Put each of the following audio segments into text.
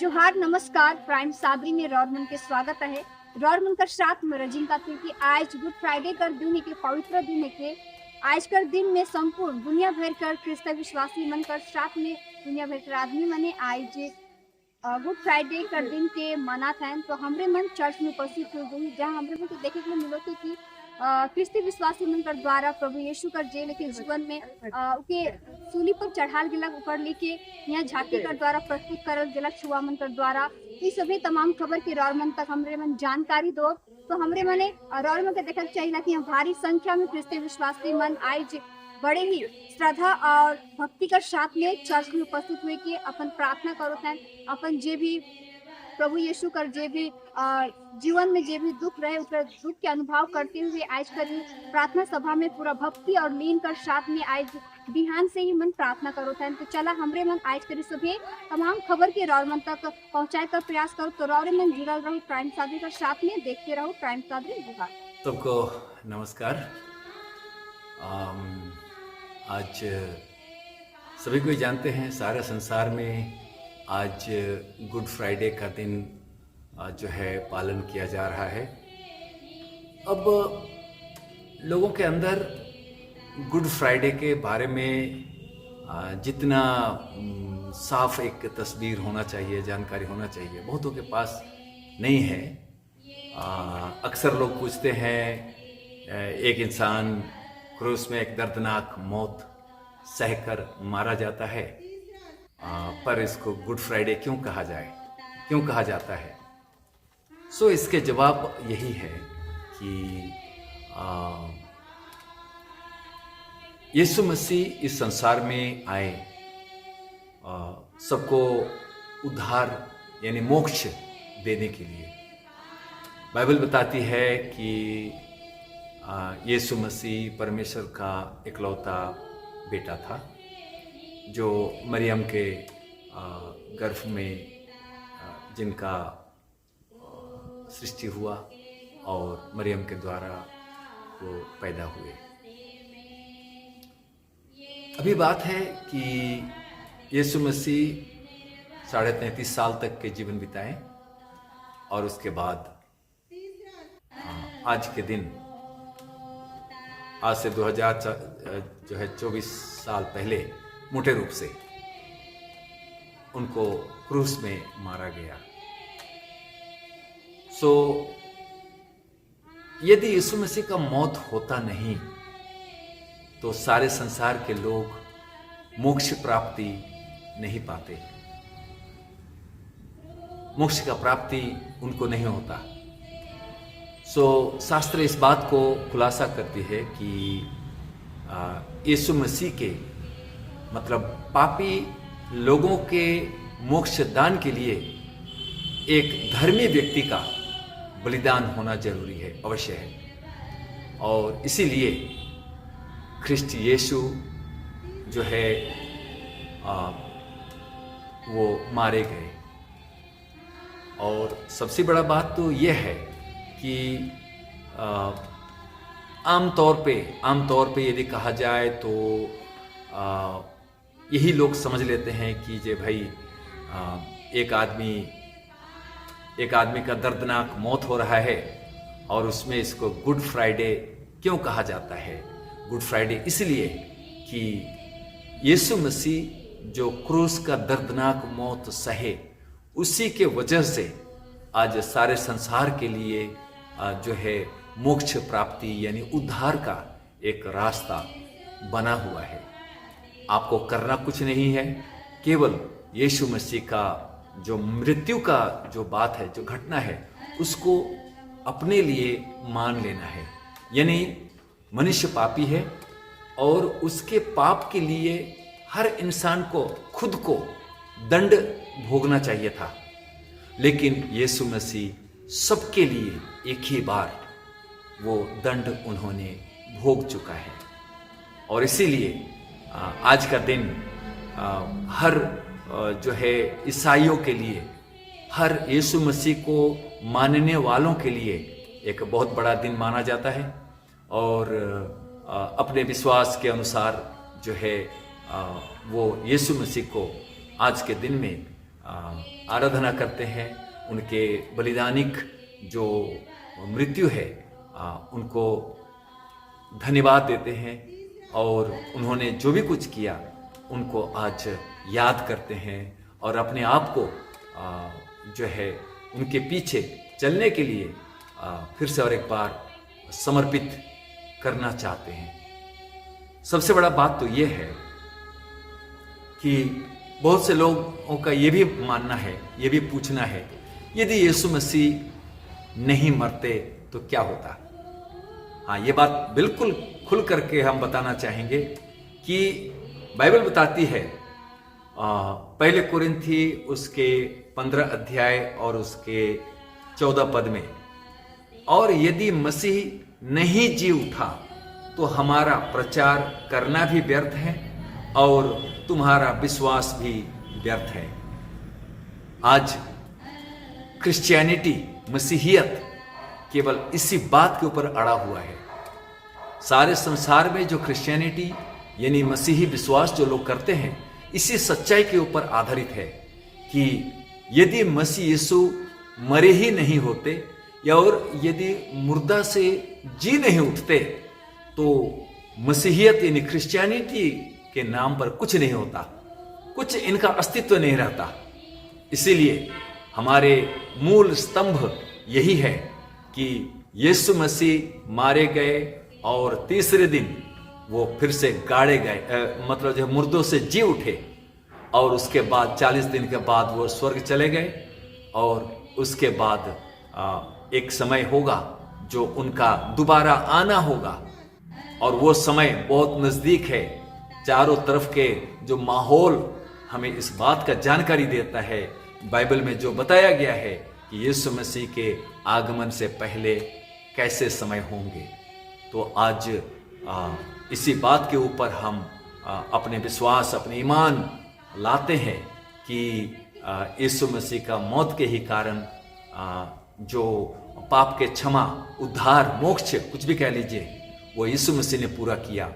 जोहार नमस्कार प्राइम सादरी में रॉर्मन के स्वागत है। रॉर्मन का साथ में रजिन का कि आज गुड फ्राइडे कर दिन के पवित्र दिन के आज कर दिन में संपूर्ण दुनिया भर कर ख्रिस्त विश्वासी मन कर साथ में दुनिया भर कर आदमी मने आज गुड फ्राइडे कर दिन के मना था। तो हमरे मन चर्च में उपस्थित हो गई जहाँ हमरे मन को देखे के लिए मिलो कि ख्रिस्ती विश्वासी मन कर द्वारा प्रभु यीशु कर जे लेके जीवन में उके सूली पर चढ़ाल गेलक ऊपर लेके यहाँ झांकी कर द्वारा प्रस्तुत करल गेलक छुआ मन कर द्वारा ये सभी तमाम खबर के रौर मन तक हमरे मन जानकारी दो। तो हमरे मने रौर मन के देखल चाहिए कि भारी संख्या में ख्रिस्ती विश्वासी मन आज बड़े ही श्रद्धा और भक्ति के साथ में चर्च में उपस्थित हुए कि अपन प्रार्थना करो थे अपन जे भी प्रभु यीशु कर जे भी जीवन में जे भी दुख रहे उस दुख के अनुभव करते हुए आज कर प्रार्थना सभा में पूरा भक्ति और लीन कर साथ में आज बिहान से ही मन प्रार्थना करो था। तो चला हमरे मन आज करी सभी तमाम खबर के रौर मन तक पहुंचाए कर प्रयास करो। तो रौर मन जुड़ल रहो प्राइम सादरी का साथ में देखते रहो प्राइम सादरी बिहार। सबको नमस्कार। आज सभी कोई जानते हैं सारे संसार में आज गुड फ्राइडे का दिन जो है पालन किया जा रहा है। अब लोगों के अंदर गुड फ्राइडे के बारे में जितना साफ एक तस्वीर होना चाहिए, जानकारी होना चाहिए, बहुतों के पास नहीं है। अक्सर लोग पूछते हैं एक इंसान क्रूस में एक दर्दनाक मौत सहकर मारा जाता है, पर इसको गुड फ्राइडे क्यों कहा जाता है। सो इसके जवाब यही है कि यीशु मसीह इस संसार में आए सबको उद्धार यानी मोक्ष देने के लिए। बाइबल बताती है कि यीशु मसीह परमेश्वर का इकलौता बेटा था जो मरियम के गर्भ में जिनका सृष्टि हुआ और मरियम के द्वारा वो पैदा हुए। अभी बात है कि यीशु मसीह 33.5 साल तक के जीवन बिताए और उसके बाद आज के दिन आज से 2024 साल पहले मोटे रूप से उनको क्रूस में मारा गया। सो यदि यीशु मसीह का मौत होता नहीं तो सारे संसार के लोग मोक्ष प्राप्ति नहीं पाते, मोक्ष का प्राप्ति उनको नहीं होता। सो शास्त्र इस बात को खुलासा करती है कि यीशु मसीह के मतलब पापी लोगों के मोक्ष दान के लिए एक धर्मी व्यक्ति का बलिदान होना जरूरी है, अवश्य है। और इसीलिए ख्रिस्ट यीशु जो है वो मारे गए। और सबसे बड़ा बात तो यह है कि आमतौर पे यदि कहा जाए तो यही लोग समझ लेते हैं कि जे भाई एक आदमी का दर्दनाक मौत हो रहा है और उसमें इसको गुड फ्राइडे क्यों कहा जाता है। गुड फ्राइडे इसलिए कि यीशु मसीह जो क्रूस का दर्दनाक मौत सहे उसी के वजह से आज सारे संसार के लिए जो है मोक्ष प्राप्ति यानी उद्धार का एक रास्ता बना हुआ है। आपको करना कुछ नहीं है, केवल यीशु मसीह का जो मृत्यु का जो बात है, जो घटना है, उसको अपने लिए मान लेना है। यानी मनुष्य पापी है और उसके पाप के लिए हर इंसान को खुद को दंड भोगना चाहिए था, लेकिन यीशु मसीह सबके लिए एक ही बार वो दंड उन्होंने भोग चुका है। और इसीलिए आज का दिन हर जो है ईसाइयों के लिए, हर यीशु मसीह को मानने वालों के लिए एक बहुत बड़ा दिन माना जाता है। और अपने विश्वास के अनुसार जो है वो यीशु मसीह को आज के दिन में आराधना करते हैं, उनके बलिदानिक जो मृत्यु है उनको धन्यवाद देते हैं और उन्होंने जो भी कुछ किया उनको आज याद करते हैं और अपने आप को जो है उनके पीछे चलने के लिए फिर से और एक बार समर्पित करना चाहते हैं। सबसे बड़ा बात तो ये है कि बहुत से लोगों का ये भी मानना है, ये भी पूछना है, यदि यीशु मसीह नहीं मरते तो क्या होता। हाँ, ये बात बिल्कुल खुल करके हम बताना चाहेंगे कि बाइबल बताती है पहले कुरिन्थी उसके 15 अध्याय और उसके 14 पद में, और यदि मसीह नहीं जी उठा तो हमारा प्रचार करना भी व्यर्थ है और तुम्हारा विश्वास भी व्यर्थ है। आज क्रिश्चियनिटी, मसीहियत केवल इसी बात के ऊपर अड़ा हुआ है। सारे संसार में जो क्रिश्चियनिटी यानी मसीही विश्वास जो लोग करते हैं, इसी सच्चाई के ऊपर आधारित है कि यदि मसीह यीशु मरे ही नहीं होते या और यदि मुर्दा से जी नहीं उठते तो मसीहियत यानी क्रिश्चियनिटी के नाम पर कुछ नहीं होता, कुछ इनका अस्तित्व नहीं रहता। इसीलिए हमारे मूल स्तंभ यही है कि यीशु मसीह मारे गए और तीसरे दिन वो फिर से गाड़े गए, मतलब जो मुर्दों से जी उठे और उसके बाद 40 दिन के बाद वो स्वर्ग चले गए और उसके बाद एक समय होगा जो उनका दोबारा आना होगा और वो समय बहुत नजदीक है। चारों तरफ के जो माहौल हमें इस बात का जानकारी देता है, बाइबल में जो बताया गया है कि यीशु मसीह के आगमन से पहले कैसे समय होंगे। तो आज इसी बात के ऊपर हम अपने विश्वास, अपने ईमान लाते हैं कि यीशु मसीह का मौत के ही कारण जो पाप के क्षमा, उद्धार, मोक्ष कुछ भी कह लीजिए, वो यीशु मसीह ने पूरा किया।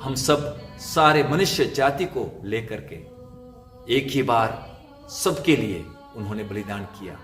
हम सब सारे मनुष्य जाति को लेकर के एक ही बार सबके लिए उन्होंने बलिदान किया।